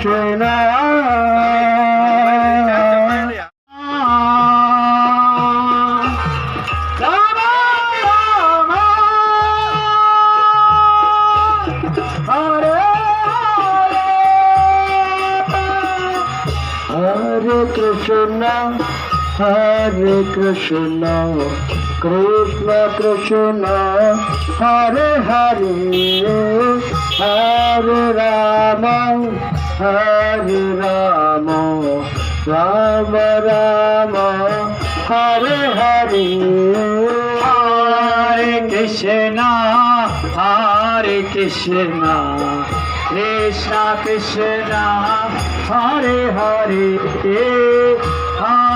Krishna Hare Krishna, Hare Krishna, Krishna Krishna, Hare Hare, Hare Rama, Hare Rama, Rama Rama, Hare Hare, Hare Krishna, Hare Krishna, Krishna Krishna, Hare Hare, Hare